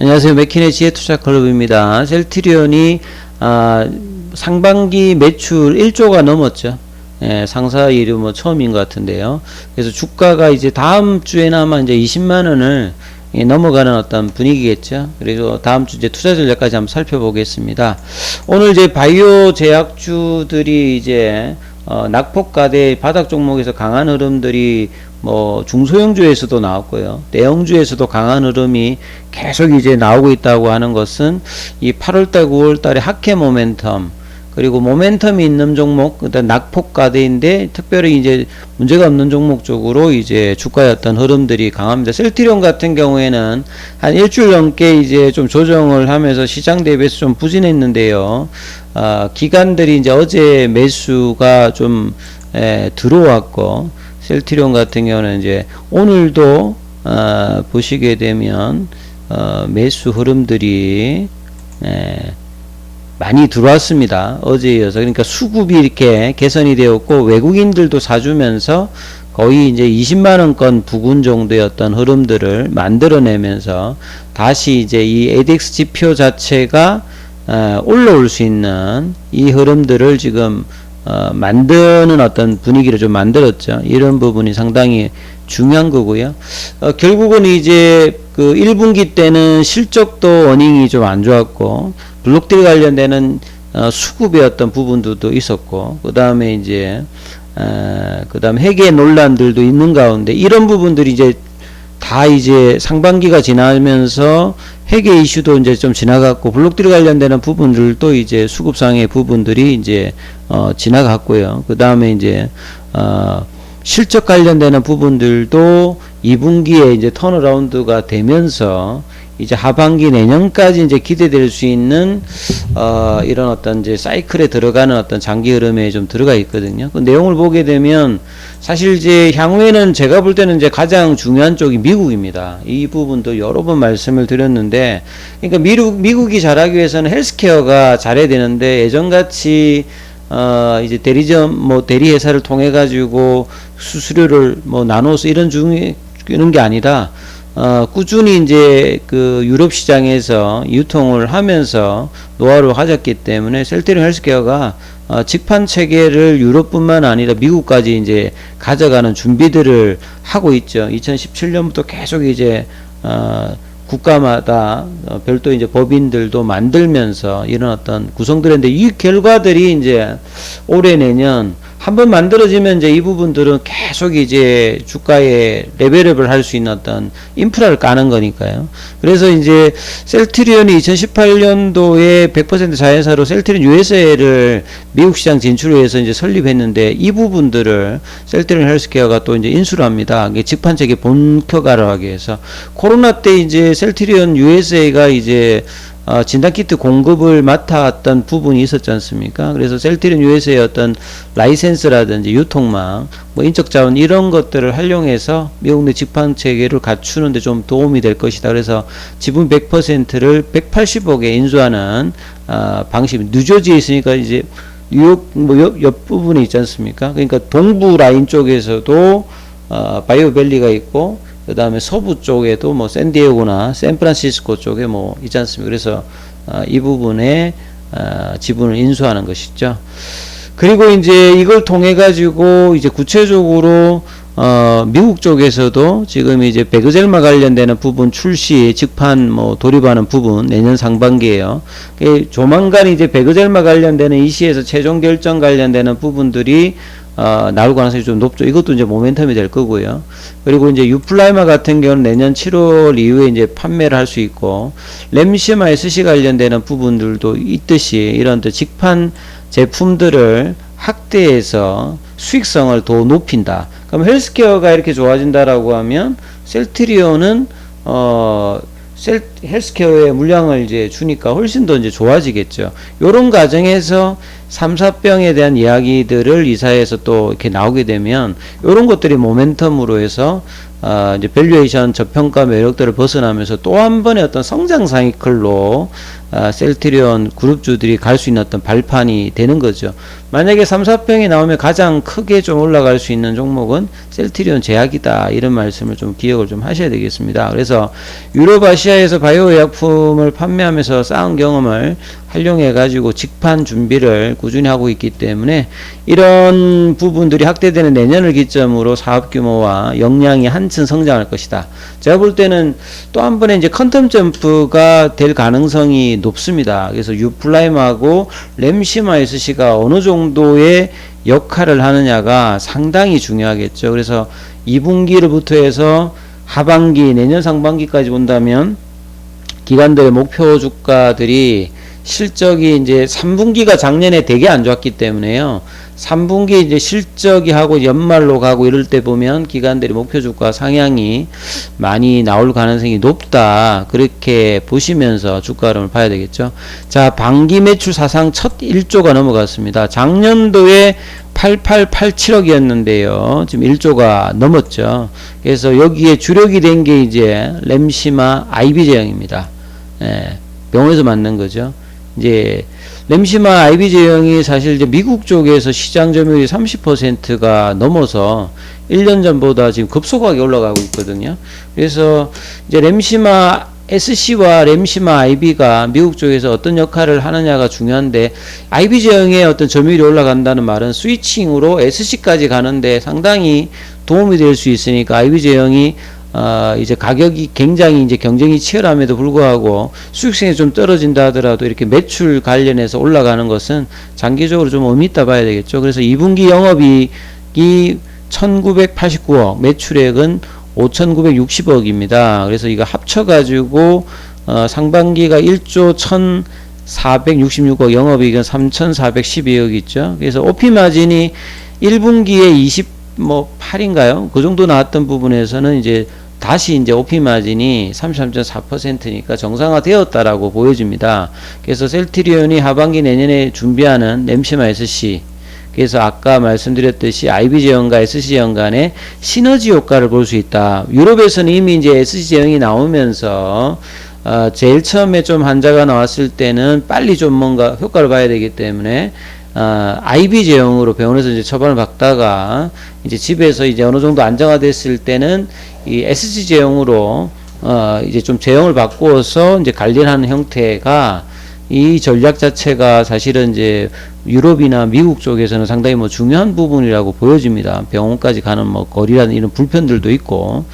안녕하세요. 맥킨의 지혜투자클럽입니다. 셀트리온이 상반기 매출 1조가 넘었죠. 예, 상사일이 뭐 처음인 것 같은데요. 그래서 주가가 이제 다음 주에는 아마 이제 20만 원을 넘어가는 어떤 분위기겠죠. 그래서 다음 주 이제 투자 전략까지 한번 살펴보겠습니다. 오늘 이제 바이오 제약주들이 이제 낙폭과대 바닥 종목에서 강한 흐름들이 뭐 중소형주에서도 나왔고요. 대형주에서도 강한 흐름이 계속 이제 나오고 있다고 하는 것은 이 8월달 9월달에 하계 모멘텀, 그리고 모멘텀이 있는 종목, 그다음 낙폭과대인데 특별히 이제 문제가 없는 종목 쪽으로 이제 주가의 어떤 흐름들이 강합니다. 셀트리온 같은 경우에는 한 일주일 넘게 이제 좀 조정을 하면서 시장 대비해서 좀 부진했는데요. 기관들이 이제 어제 매수가 좀 들어왔고, 셀트리온 같은 경우는 이제 오늘도 보시게 되면 매수 흐름들이 많이 들어왔습니다. 어제에 이어서. 그러니까 수급이 이렇게 개선이 되었고, 외국인들도 사주면서 거의 이제 20만원권 부근 정도의 어떤 흐름들을 만들어내면서 다시 이제 이 ADX 지표 자체가 올라올 수 있는 이 흐름들을 지금 만드는 어떤 분위기를 좀 만들었죠. 이런 부분이 상당히 중요한 거고요. 결국은 이제 그 1분기 때는 실적도 어닝이 좀 안 좋았고, 블록딜 관련되는 수급의 어떤 부분들도 있었고, 그 다음에 이제 그 다음 회계 논란들도 있는 가운데 이런 부분들이 이제 다 이제 상반기가 지나면서 회계 이슈도 이제 좀 지나갔고, 블록딜 관련되는 부분들도 이제 수급상의 부분들이 이제 지나갔고요. 그 다음에 이제 실적 관련되는 부분들도 2분기에 이제 턴어라운드가 되면서 이제 하반기 내년까지 이제 기대될 수 있는 이런 어떤 이제 사이클에 들어가는 어떤 장기 흐름에 좀 들어가 있거든요. 그 내용을 보게 되면 사실 이제 향후에는 제가 볼 때는 이제 가장 중요한 쪽이 미국입니다. 이 부분도 여러 번 말씀을 드렸는데, 그러니까 미국이 잘하기 위해서는 헬스케어가 잘해야 되는데, 예전같이 이제 대리점 뭐 대리 회사를 통해 가지고 수수료를 뭐 나눠서 이런 게 아니라 꾸준히 이제 그 유럽 시장에서 유통을 하면서 노하우를 가졌기 때문에 셀트리온 헬스케어가 직판 체계를 유럽뿐만 아니라 미국까지 이제 가져가는 준비들을 하고 있죠. 2017년부터 계속 이제 국가마다 별도 이제 법인들도 만들면서 이런 어떤 구성들인데, 이 결과들이 이제 올해 내년 한번 만들어지면 이제 이 부분들은 계속 이제 주가에 레벨업을 할 수 있는 어떤 인프라를 까는 거니까요. 그래서 이제 셀트리온이 2018년도에 100% 자회사로 셀트리온 USA를 미국 시장 진출해서 이제 설립했는데, 이 부분들을 셀트리온 헬스케어가 또 이제 인수를 합니다. 직판 체계 본격화를 하기 위해서. 코로나 때 이제 셀트리온 USA가 이제 진단키트 공급을 맡았던 부분이 있었지 않습니까? 그래서 셀트리온 USA의 어떤 라이센스라든지 유통망, 뭐 인적자원 이런 것들을 활용해서 미국 내 직판 체계를 갖추는데 좀 도움이 될 것이다. 그래서 지분 100%를 180억에 인수하는 방식. 뉴저지에 있으니까 이제 뉴욕 뭐 옆 부분에 있지 않습니까? 그러니까 동부 라인 쪽에서도 바이오밸리가 있고, 그 다음에 서부 쪽에도 뭐 샌디에고나 샌프란시스코 쪽에 뭐 있지 않습니까? 그래서 이 부분에 지분을 인수하는 것이죠. 그리고 이제 이걸 통해 가지고 이제 구체적으로 미국 쪽에서도 지금 이제 베그젤마 관련되는 부분 출시 직판 뭐 돌입하는 부분 내년 상반기에요. 조만간 이제 베그젤마 관련되는 이시에서 최종 결정 관련되는 부분들이 나올 가능성이 좀 높죠. 이것도 이제 모멘텀이 될 거고요. 그리고 이제 유플라이마 같은 경우는 내년 7월 이후에 이제 판매를 할 수 있고, 램시마 SC 관련되는 부분들도 있듯이 이런 직판 제품들을 확대해서 수익성을 더 높인다. 그럼 헬스케어가 이렇게 좋아진다라고 하면 셀트리온은 헬스케어에 물량을 이제 주니까 훨씬 더 이제 좋아지겠죠. 요런 과정에서 3, 4병에 대한 이야기들을 이사에서 또 이렇게 나오게 되면 요런 것들이 모멘텀으로 해서 이제 밸류에이션 저평가 매력들을 벗어나면서 또 한 번의 어떤 성장 사이클로 셀트리온 그룹주들이 갈 수 있는 어떤 발판이 되는 거죠. 만약에 3, 4평이 나오면 가장 크게 좀 올라갈 수 있는 종목은 셀트리온 제약이다. 이런 말씀을 좀 기억을 좀 하셔야 되겠습니다. 그래서 유럽, 아시아에서 바이오 의약품을 판매하면서 쌓은 경험을 활용해 가지고 직판 준비를 꾸준히 하고 있기 때문에 이런 부분들이 확대되는 내년을 기점으로 사업 규모와 역량이 한층 성장할 것이다. 제가 볼 때는 또 한 번의 이제 퀀텀 점프가 될 가능성이 높습니다. 그래서 유플라임하고 램시마 SC가 어느 정도의 역할을 하느냐가 상당히 중요하겠죠. 그래서 2분기로부터 해서 하반기, 내년 상반기까지 본다면 기관들의 목표 주가들이 실적이 이제 3분기가 작년에 되게 안 좋았기 때문에요. 3분기 이제 실적이 하고 연말로 가고 이럴 때 보면 기관들이 목표 주가 상향이 많이 나올 가능성이 높다. 그렇게 보시면서 주가 흐름을 봐야 되겠죠. 자, 반기 매출 사상 첫 1조가 넘어갔습니다. 작년도에 8887억이었는데요. 지금 1조가 넘었죠. 그래서 여기에 주력이 된 게 이제 램시마 IB 제형입니다. 예, 병원에서 만든 거죠. 이제 램시마 IB 제형이 사실 이제 미국 쪽에서 시장 점유율이 30%가 넘어서 1년 전보다 지금 급속하게 올라가고 있거든요. 그래서 이제 램시마 SC와 램시마 IB가 미국 쪽에서 어떤 역할을 하느냐가 중요한데, IB 제형의 어떤 점유율이 올라간다는 말은 스위칭으로 SC까지 가는데 상당히 도움이 될 수 있으니까 IB 제형이 이제 가격이 굉장히 이제 경쟁이 치열함에도 불구하고 수익성이 좀 떨어진다 하더라도 이렇게 매출 관련해서 올라가는 것은 장기적으로 좀 의미 있다 봐야 되겠죠. 그래서 2분기 영업이익이 1989억, 매출액은 5960억입니다. 그래서 이거 합쳐가지고 상반기가 1조 1466억, 영업이익은 3412억 있죠. 그래서 OP 마진이 1분기에 28인가요? 그 정도 나왔던 부분에서는 이제 다시 이제 OP 마진이 33.4%니까 정상화되었다라고 보여집니다. 그래서 셀트리온이 하반기 내년에 준비하는 램시마 SC, 그래서 아까 말씀드렸듯이 IB 제형과 SC 제형 간의 시너지 효과를 볼 수 있다. 유럽에서는 이미 이제 SC 제형이 나오면서 제일 처음에 좀 환자가 나왔을 때는 빨리 좀 뭔가 효과를 봐야 되기 때문에 IB 제형으로 병원에서 이제 처방을 받다가 이제 집에서 이제 어느 정도 안정화됐을 때는 이 SC 제형으로 이제 좀 제형을 바꾸어서 이제 관리를 하는 형태가, 이 전략 자체가 사실은 이제 유럽이나 미국 쪽에서는 상당히 뭐 중요한 부분이라고 보여집니다. 병원까지 가는 뭐 거리라는 이런 불편들도 있고,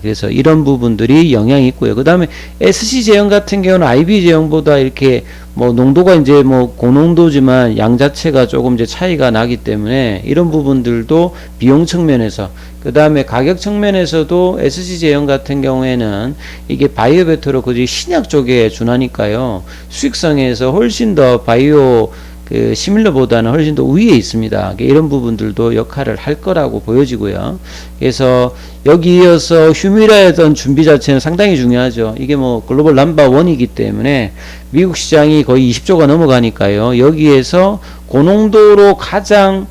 그래서 이런 부분들이 영향이 있고요. 그 다음에 SC 제형 같은 경우는 IB 제형보다 이렇게 뭐 농도가 이제 뭐 고농도지만 양 자체가 조금 이제 차이가 나기 때문에 이런 부분들도 비용 측면에서, 그 다음에 가격 측면에서도 SC 제형 같은 경우에는 이게 바이오 베터로 거의 신약 쪽에 준하니까요. 수익성에서 훨씬 더 바이오 시밀러보다는 훨씬 더 위에 있습니다. 이런 부분들도 역할을 할 거라고 보여지고요. 그래서 여기 이어서 휴미라에 대한 준비 자체는 상당히 중요하죠. 이게 뭐 글로벌 넘버 원이기 때문에 미국 시장이 거의 20조가 넘어가니까요. 여기에서 고농도로 가장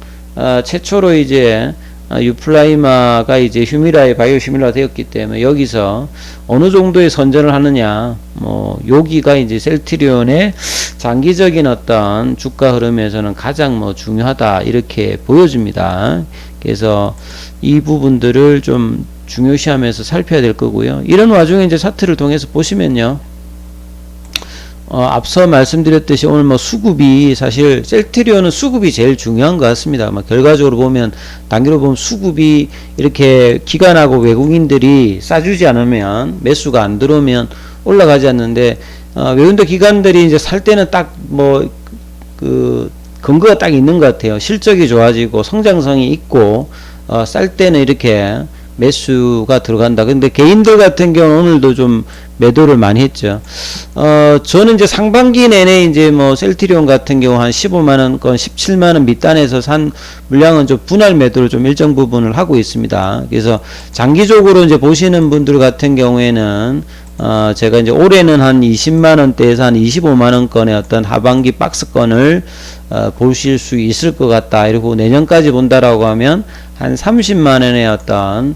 최초로 이제 유플라이마가 이제 휴미라의 바이오 시밀러가 되었기 때문에 여기서 어느 정도의 선전을 하느냐, 뭐 여기가 이제 셀트리온의 장기적인 어떤 주가 흐름에서는 가장 뭐 중요하다, 이렇게 보여집니다. 그래서 이 부분들을 좀 중요시하면서 살펴야 될 거고요. 이런 와중에 이제 차트를 통해서 보시면요, 앞서 말씀드렸듯이 오늘 뭐 수급이, 사실 셀트리온은 수급이 제일 중요한 것 같습니다. 결과적으로 보면, 단기로 보면 수급이 이렇게 기관하고 외국인들이 싸주지 않으면, 매수가 안 들어오면 올라가지 않는데, 외국인들 기관들이 이제 살 때는 딱 근거가 딱 있는 것 같아요. 실적이 좋아지고 성장성이 있고 쌀 때는 이렇게 매수가 들어간다. 근데 개인들 같은 경우는 오늘도 좀 매도를 많이 했죠. 저는 이제 상반기 내내 이제 뭐 셀트리온 같은 경우 한 15만원권, 17만원 밑단에서 산 물량은 좀 분할 매도를 좀 일정 부분을 하고 있습니다. 그래서 장기적으로 이제 보시는 분들 같은 경우에는 제가 이제 올해는 한 20만 원대에서 한 25만 원권의 어떤 하반기 박스권을 보실 수 있을 것 같다. 이러고 내년까지 본다라고 하면 한 30만 원의 어떤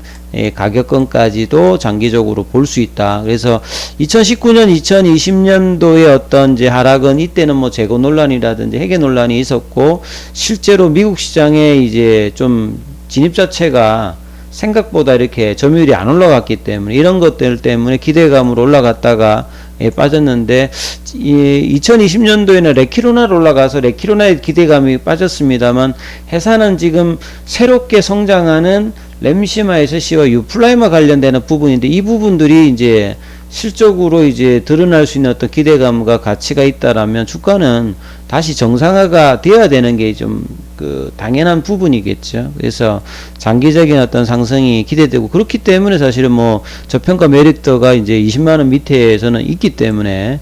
가격권까지도 장기적으로 볼 수 있다. 그래서 2019년, 2020년도의 어떤 이제 하락은 이때는 뭐 재고 논란이라든지 회계 논란이 있었고 실제로 미국 시장에 이제 좀 진입 자체가 생각보다 이렇게 점유율이 안 올라갔기 때문에 이런 것들 때문에 기대감으로 올라갔다가 빠졌는데 2020년도에는 레키로나로 올라가서 레키로나의 기대감이 빠졌습니다만 회사는 지금 새롭게 성장하는 램시마 SC와 유플라이마 관련되는 부분인데 이 부분들이 이제 실적으로 이제 드러날 수 있는 어떤 기대감과 가치가 있다라면 주가는 다시 정상화가 되어야 되는 게 좀 그 당연한 부분이겠죠. 그래서 장기적인 어떤 상승이 기대되고 그렇기 때문에 사실은 뭐 저평가 매력도가 이제 20만 원 밑에서는 있기 때문에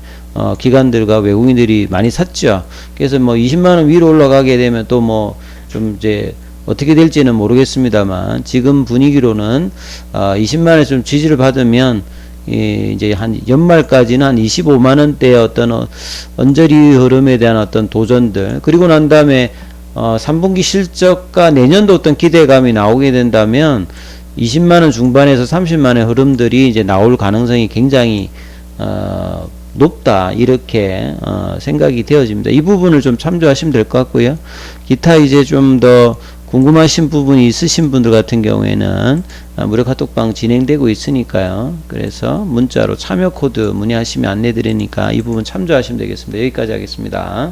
기관들과 외국인들이 많이 샀죠. 그래서 뭐 20만 원 위로 올라가게 되면 또 뭐 좀 이제 어떻게 될지는 모르겠습니다만 지금 분위기로는 20만 원에 좀 지지를 받으면 이제 한 연말까지는 한 25만 원대의 어떤 언저리 흐름에 대한 어떤 도전들 그리고 난 다음에 3분기 실적과 내년도 어떤 기대감이 나오게 된다면 20만 원 중반에서 30만 원의 흐름들이 이제 나올 가능성이 굉장히 높다 이렇게 생각이 되어집니다. 이 부분을 좀 참조하시면 될 것 같고요. 기타 이제 좀 더 궁금하신 부분이 있으신 분들 같은 경우에는 무료 카톡방 진행되고 있으니까요. 그래서 문자로 참여 코드 문의하시면 안내 드리니까 이 부분 참조하시면 되겠습니다. 여기까지 하겠습니다.